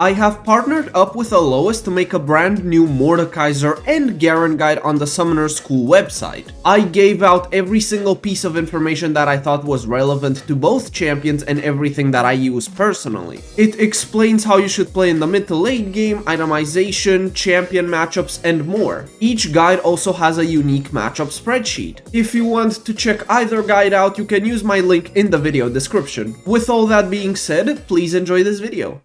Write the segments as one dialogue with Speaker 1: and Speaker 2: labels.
Speaker 1: I have partnered up with Alois to make a brand new Mordekaiser and Garen guide on the Summoner School website. I gave out every single piece of information that I thought was relevant to both champions and everything that I use personally. It explains how you should play in the mid to late game, itemization, champion matchups, and more. Each guide also has a unique matchup spreadsheet. If you want to check either guide out, you can use my link in the video description. With all that being said, please enjoy this video.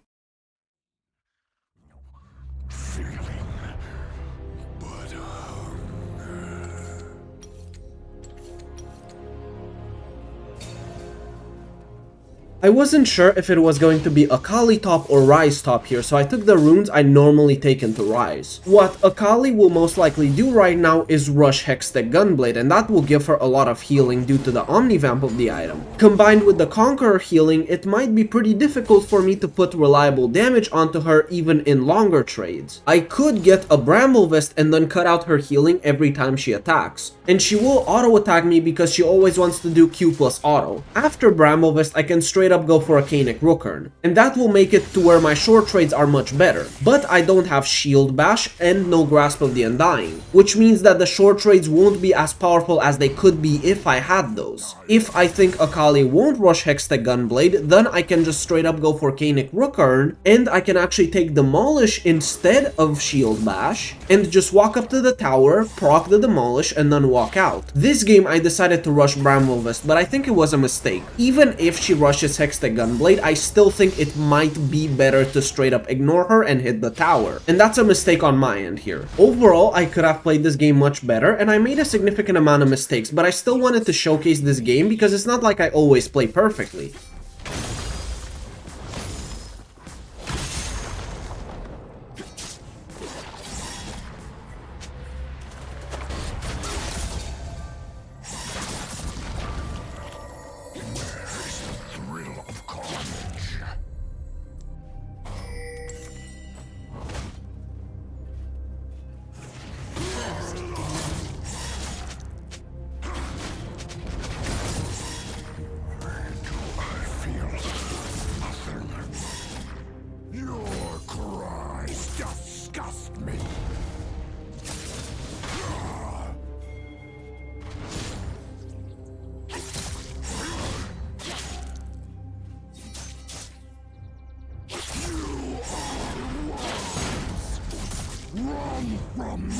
Speaker 1: I wasn't sure if it was going to be Akali top or Rise top here, so I took the runes I normally take into Rise. What Akali will most likely do right now is rush Hextech Gunblade, and that will give her a lot of healing due to the Omnivamp of the item. Combined with the Conqueror healing, it might be pretty difficult for me to put reliable damage onto her even in longer trades. I could get a Bramble Vest and then cut out her healing every time she attacks. And she will auto attack me because she always wants to do Q plus auto. After Bramble Vest, I can straight up go for a Canik Rookern, and that will make it to where my short trades are much better. But I don't have Shield Bash and no Grasp of the Undying, which means that the short trades won't be as powerful as they could be if I had those. If I think Akali won't rush Hextech Gunblade, then I can just straight up go for Canik Rookern, and I can actually take Demolish instead of Shield Bash, and just walk up to the tower, proc the Demolish, and then walk out. This game I decided to rush Bramble Vest, but I think it was a mistake. Even if she rushes Hextech Gunblade, I still think it might be better to straight up ignore her and hit the tower. And that's a mistake on my end here. Overall, I could have played this game much better, and I made a significant amount of mistakes, but I still wanted to showcase this game because it's not like I always play perfectly.
Speaker 2: Run from me!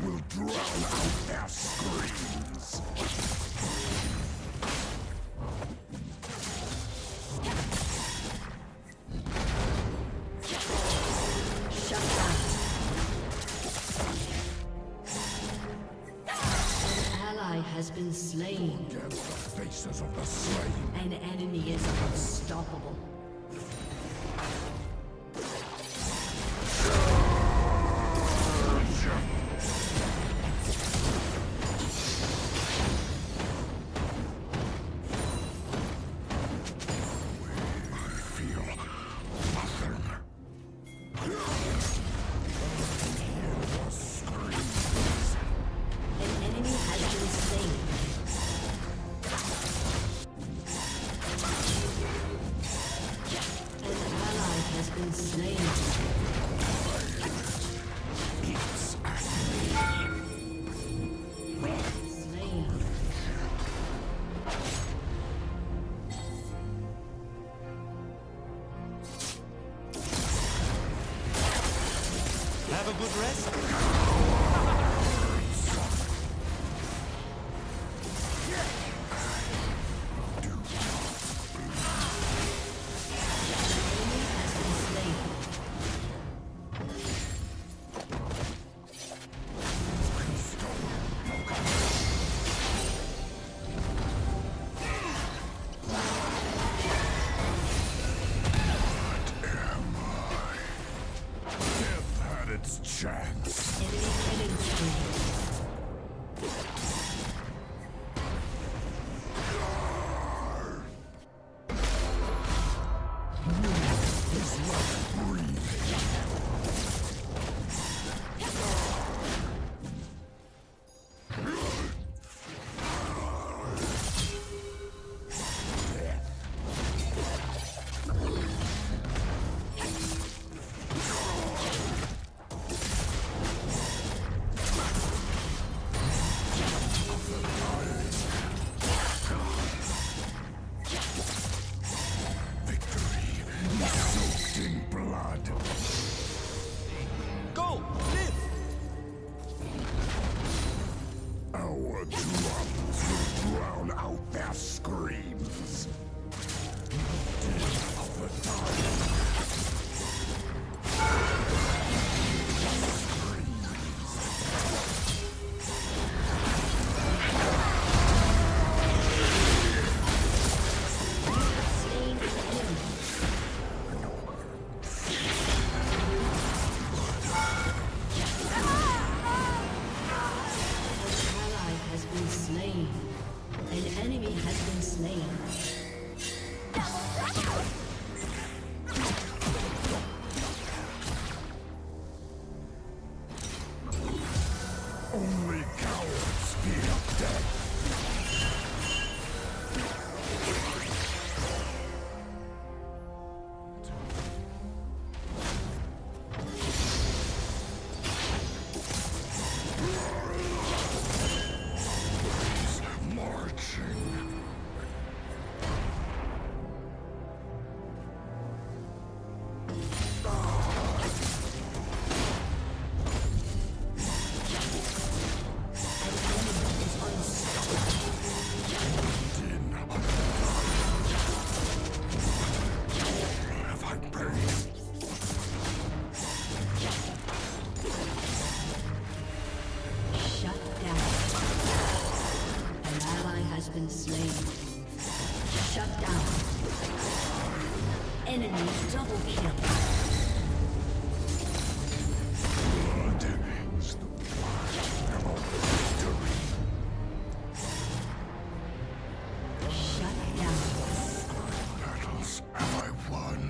Speaker 2: Will drown out their screams. has been slain.
Speaker 3: Forget the faces of the slain.
Speaker 2: An enemy is unstoppable.
Speaker 4: Have a good rest.
Speaker 3: Only cowards fear death.
Speaker 2: Been slain. Shut down. Enemy double kill.
Speaker 3: Blood is the blood of victory.
Speaker 2: Shut down.
Speaker 3: Battles have I won?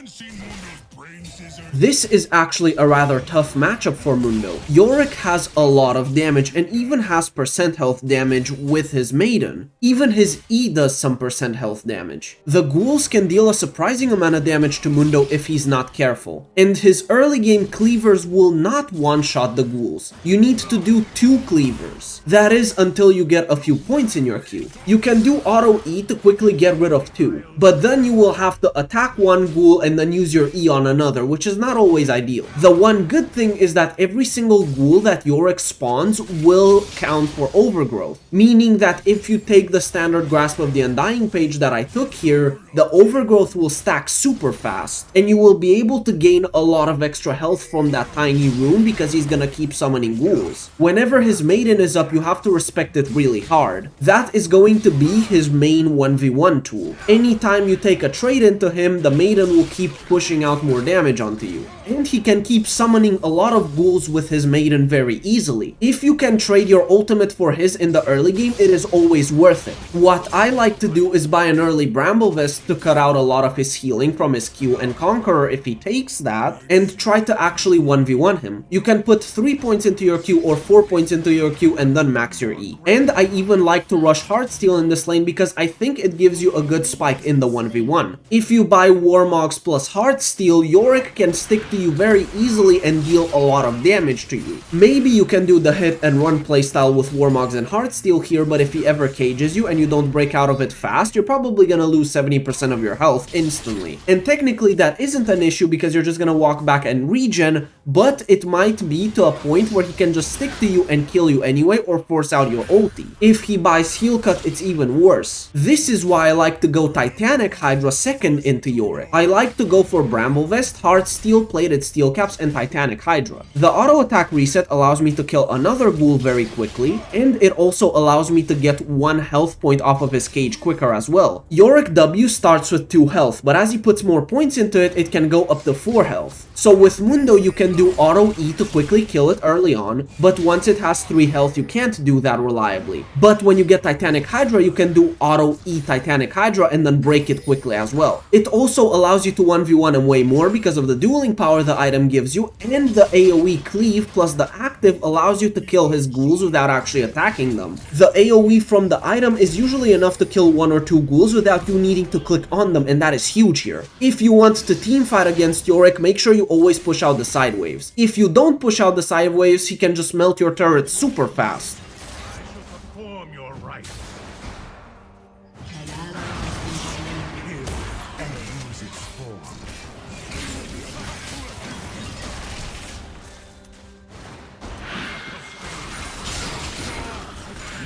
Speaker 3: anyone seen Mundo's brain scissors?
Speaker 1: This is actually a rather tough matchup for Mundo. Yorick has a lot of damage and even has percent health damage with his Maiden. Even his E does some percent health damage. The ghouls can deal a surprising amount of damage to Mundo if he's not careful. And his early game cleavers will not one-shot the ghouls. You need to do 2 cleavers. That is until you get a few points in your queue. You can do auto E to quickly get rid of 2, but then you will have to attack one ghoul and then use your E on another, which is not always ideal. The one good thing is that every single ghoul that Yorick spawns will count for overgrowth, meaning that if you take the standard Grasp of the Undying page that I took here, the overgrowth will stack super fast, and you will be able to gain a lot of extra health from that tiny rune because he's gonna keep summoning ghouls. Whenever his Maiden is up, you have to respect it really hard. That is going to be his main 1v1 tool. Anytime you take a trade into him, the Maiden will keep pushing out more damage onto you. And he can keep summoning a lot of ghouls with his Maiden very easily. If you can trade your ultimate for his in the early game, it is always worth it. What I like to do is buy an early Bramble Vest to cut out a lot of his healing from his Q and Conqueror if he takes that, and try to actually 1v1 him. You can put 3 points into your Q or 4 points into your Q and then max your E. And I even like to rush Heartsteel in this lane because I think it gives you a good spike in the 1v1. If you buy Warmogs plus Heartsteel, Yorick can stick to you very easily and deal a lot of damage to you. Maybe you can do the hit and run playstyle with Warmogs and Heartsteel here, but if he ever cages you and you don't break out of it fast, you're probably gonna lose 70% of your health instantly. And technically that isn't an issue because you're just gonna walk back and regen, but it might be to a point where he can just stick to you and kill you anyway or force out your ulti. If he buys Heal Cut, it's even worse. This is why I like to go Titanic Hydra second into Yorick. I like to go for Bramble Vest, Heartsteel, Plated Steel Caps, and Titanic Hydra. The auto attack reset allows me to kill another ghoul very quickly, and it also allows me to get 1 health point off of his cage quicker as well. Yorick W starts with 2 health, but as he puts more points into it, it can go up to 4 health. So with Mundo, you can do auto E to quickly kill it early on, but once it has 3 health, you can't do that reliably. But when you get Titanic Hydra, you can do auto E Titanic Hydra and then break it quickly as well. It also allows you to 1v1 him way more because of the dueling power the item gives you, and the AoE cleave plus the active allows you to kill his ghouls without actually attacking them. The AoE from the item is usually enough to kill 1 or 2 ghouls without you needing to click on them, and that is huge here. If you want to teamfight against Yorick, make sure you always push out the side waves. If you don't push out the side waves, he can just melt your turret super fast.
Speaker 3: Perform your right.
Speaker 2: An ally has been slain.
Speaker 3: And use its form.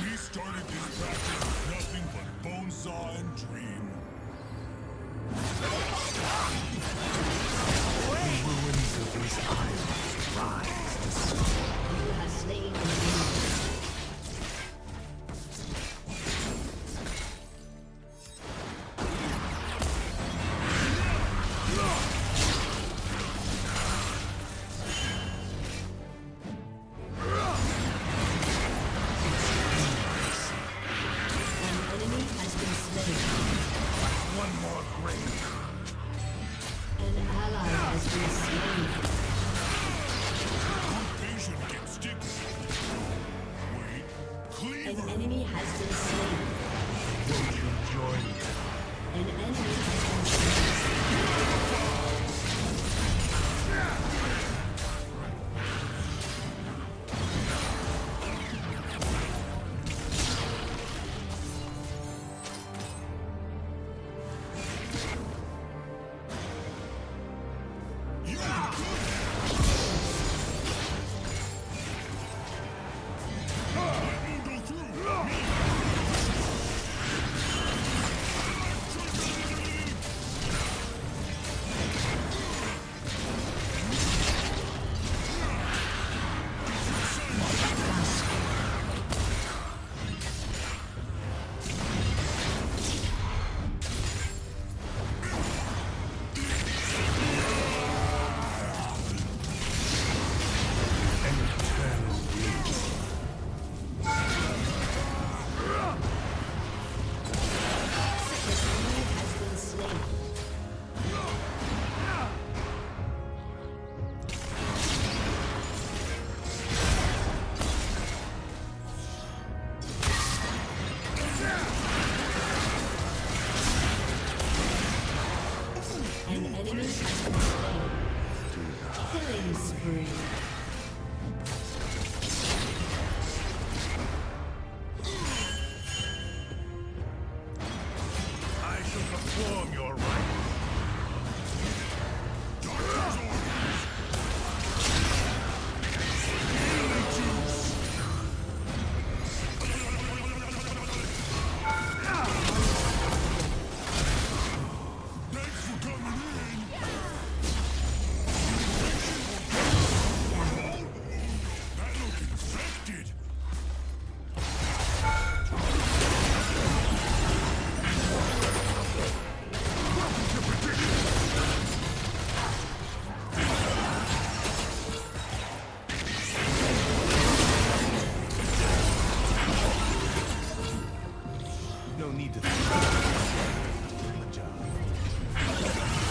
Speaker 3: We started this practice with nothing but bone saw and dream. The ruins of these islands rise to sun.
Speaker 2: You have slain the enemy. An enemy has been slain.
Speaker 3: One more grave.
Speaker 2: An ally has been slain.
Speaker 3: Patient gets sticky. Wait.
Speaker 2: An
Speaker 3: Cleaver.
Speaker 2: enemy has been slain.
Speaker 3: Won't you join me?
Speaker 2: An enemy has been slain.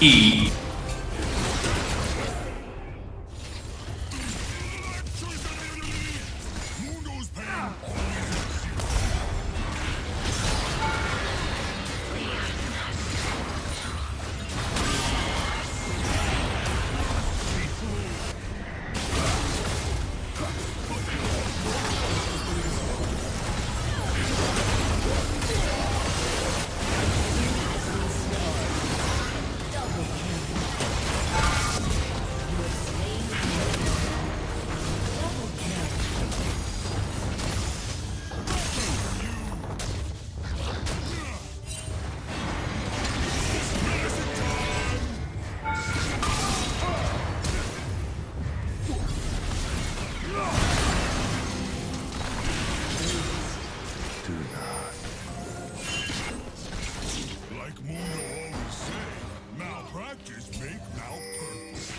Speaker 5: E.
Speaker 3: Mundo's pain. Like Mundo always say, malpractice make malpurpose.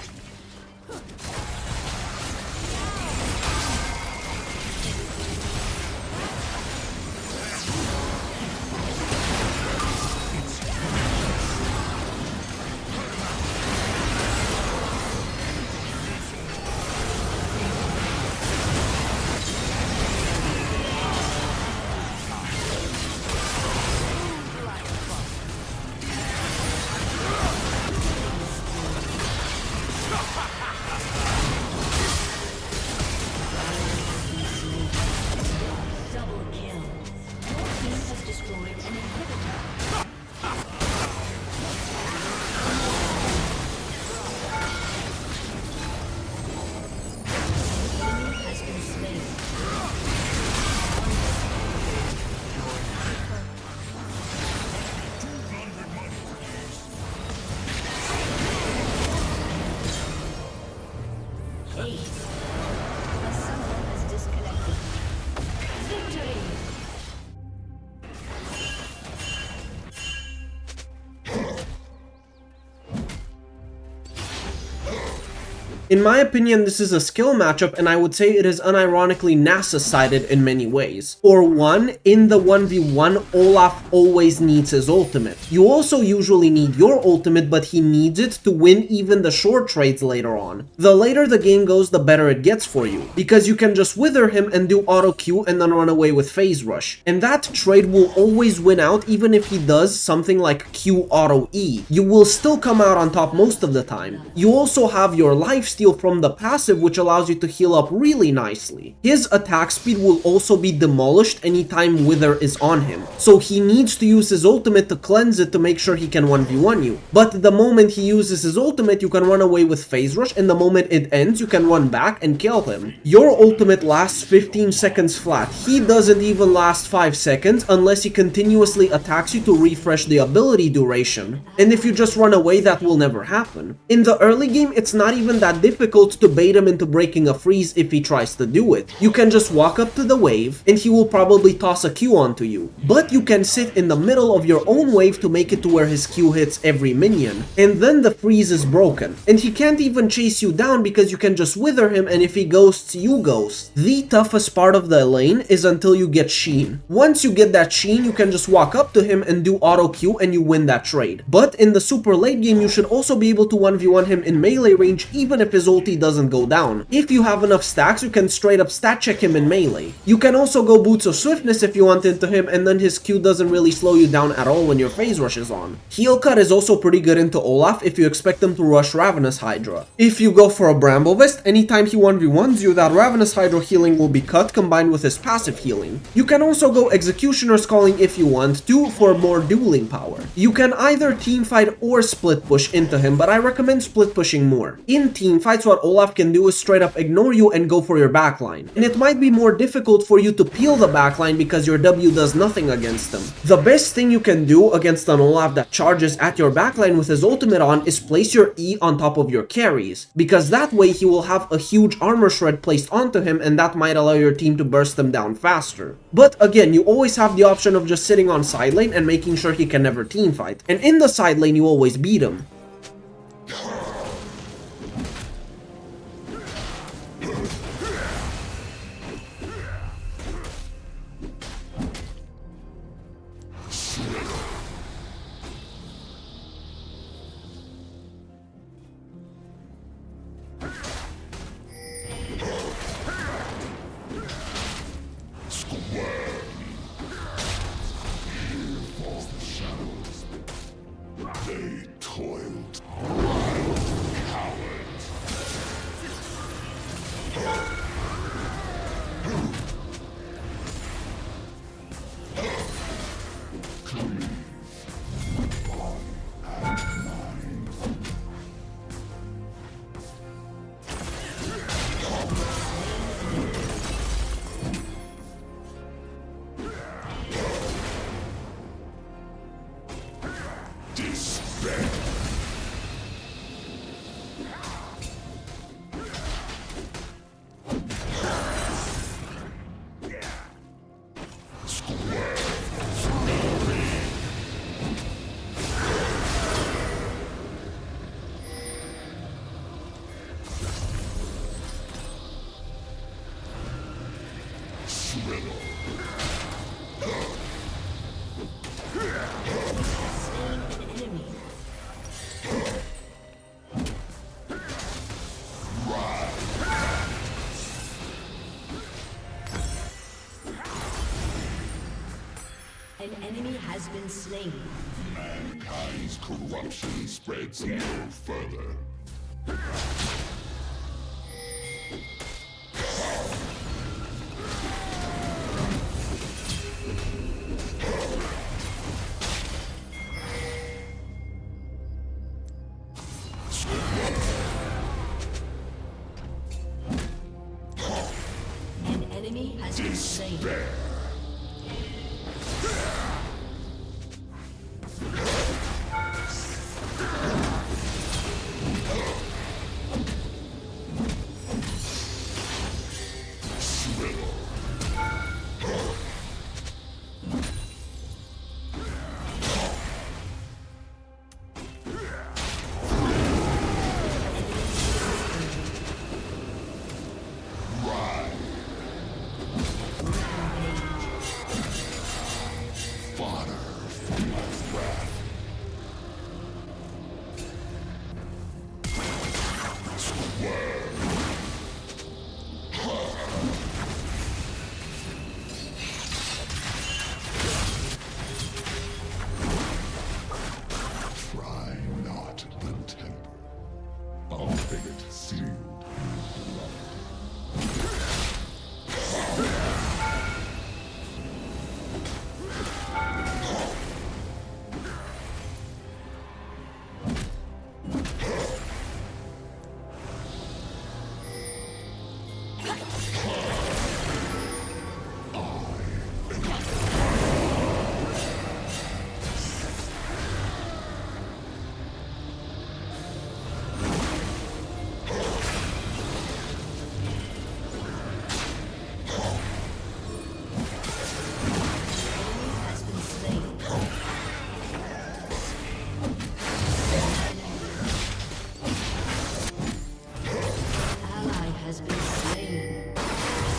Speaker 2: Double kill. Your team has destroyed an inhibitor. Enemy has been slain. Ace. A summoner has disconnected. Victory!
Speaker 1: In my opinion, this is a skill matchup, and I would say it is unironically Nasus-sided in many ways. For one, in the 1v1, Olaf always needs his ultimate. You also usually need your ultimate, but he needs it to win even the short trades later on. The later the game goes, the better it gets for you, because you can just wither him and do auto Q and then run away with phase rush. And that trade will always win out even if he does something like Q auto E. You will still come out on top most of the time. You also have your lifesteal from the passive, which allows you to heal up really nicely. His attack speed will also be demolished anytime wither is on him, so he needs to use his ultimate to cleanse it to make sure he can 1v1 you. But the moment he uses his ultimate, you can run away with phase rush, and the moment it ends, you can run back and kill him. Your ultimate lasts 15 seconds flat. He doesn't even last 5 seconds unless he continuously attacks you to refresh the ability duration. And if you just run away, that will never happen. In the early game, it's not even that difficult to bait him into breaking a freeze if he tries to do it. You can just walk up to the wave and he will probably toss a Q onto you. But you can sit in the middle of your own wave to make it to where his Q hits every minion. And then the freeze is broken. And he can't even chase you down because you can just wither him, and if he ghosts, you ghost. The toughest part of the lane is until you get Sheen. Once you get that Sheen, you can just walk up to him and do auto Q and you win that trade. But in the super late game, you should also be able to 1v1 him in melee range even if his ulti doesn't go down. If you have enough stacks, you can straight up stat check him in melee. You can also go Boots of Swiftness if you want into him, and then his Q doesn't really slow you down at all when your phase rush is on. Heal cut is also pretty good into Olaf if you expect him to rush Ravenous Hydra. If you go for a Bramble Vest, anytime he 1v1s you, that Ravenous Hydra healing will be cut combined with his passive healing. You can also go Executioner's Calling if you want to for more dueling power. You can either teamfight or split push into him, but I recommend split pushing more. In teamfights, what Olaf can do is straight up ignore you and go for your backline. And it might be more difficult for you to peel the backline because your W does nothing against him. The best thing you can do against an Olaf that charges at your backline with his ultimate on is place your E on top of your carries, because that way he will have a huge armor shred placed onto him, and that might allow your team to burst them down faster. But again, you always have the option of just sitting on side lane and making sure he can never teamfight. And in the side lane, you always beat him.
Speaker 2: An enemy has been slain.
Speaker 3: Mankind's corruption spreads no further.
Speaker 2: An enemy has been slain.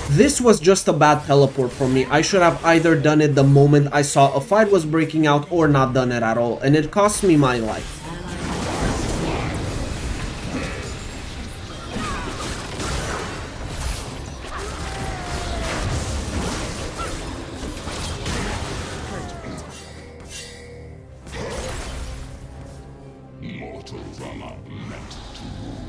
Speaker 1: This was just a bad teleport for me. I should have either done it the moment I saw a fight was breaking out or not done it at all, and it cost me my life.
Speaker 3: Mortals are not meant to rule.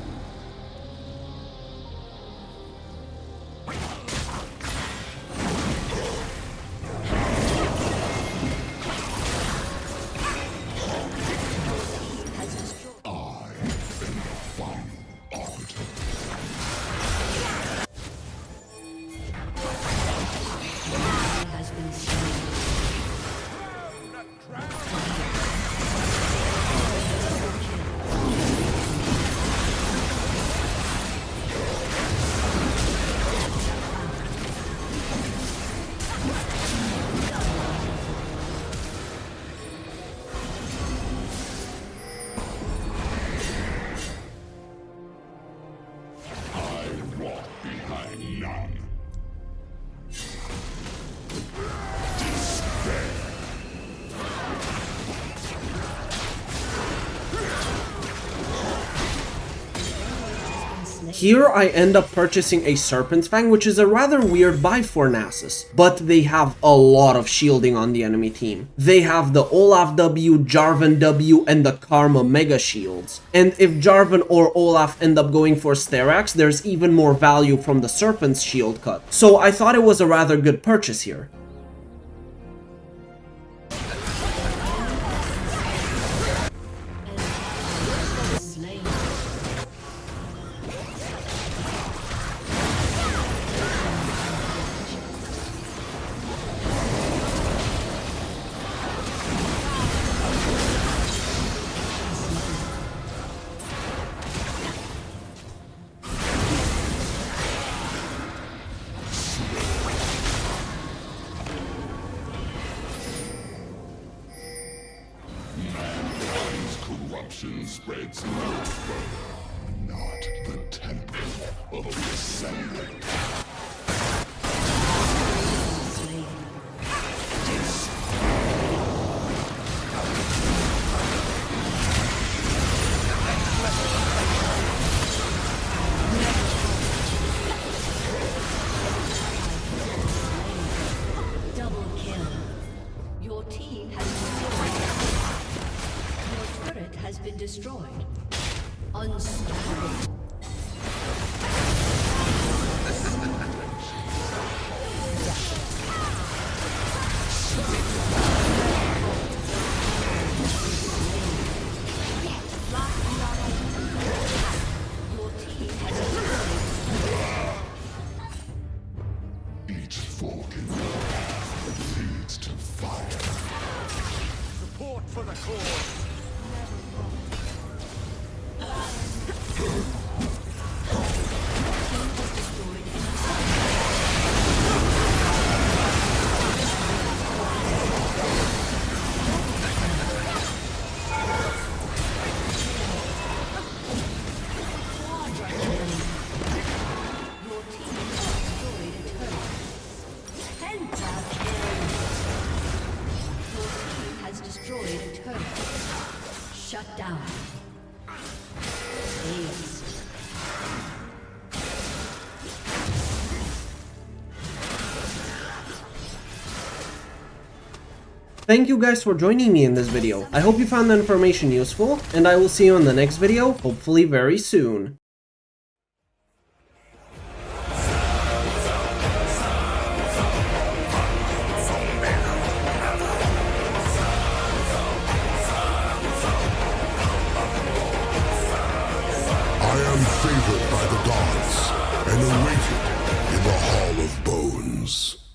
Speaker 1: Here I end up purchasing a Serpent's Fang, which is a rather weird buy for Nasus, but they have a lot of shielding on the enemy team. They have the Olaf W, Jarvan W, and the Karma Mega Shields. And if Jarvan or Olaf end up going for Styrax, there's even more value from the Serpent's Shield cut. So I thought it was a rather good purchase here.
Speaker 3: Spreads no further, not the temple of the assembly. feeds to fire.
Speaker 4: Support for the cause.
Speaker 2: Destroyed a turret. Shut down. Ace.
Speaker 1: Thank you guys for joining me in this video. I hope you found the information useful, and I will see you in the next video, hopefully very soon.
Speaker 3: Favored by the gods and awaited in the Hall of Bones.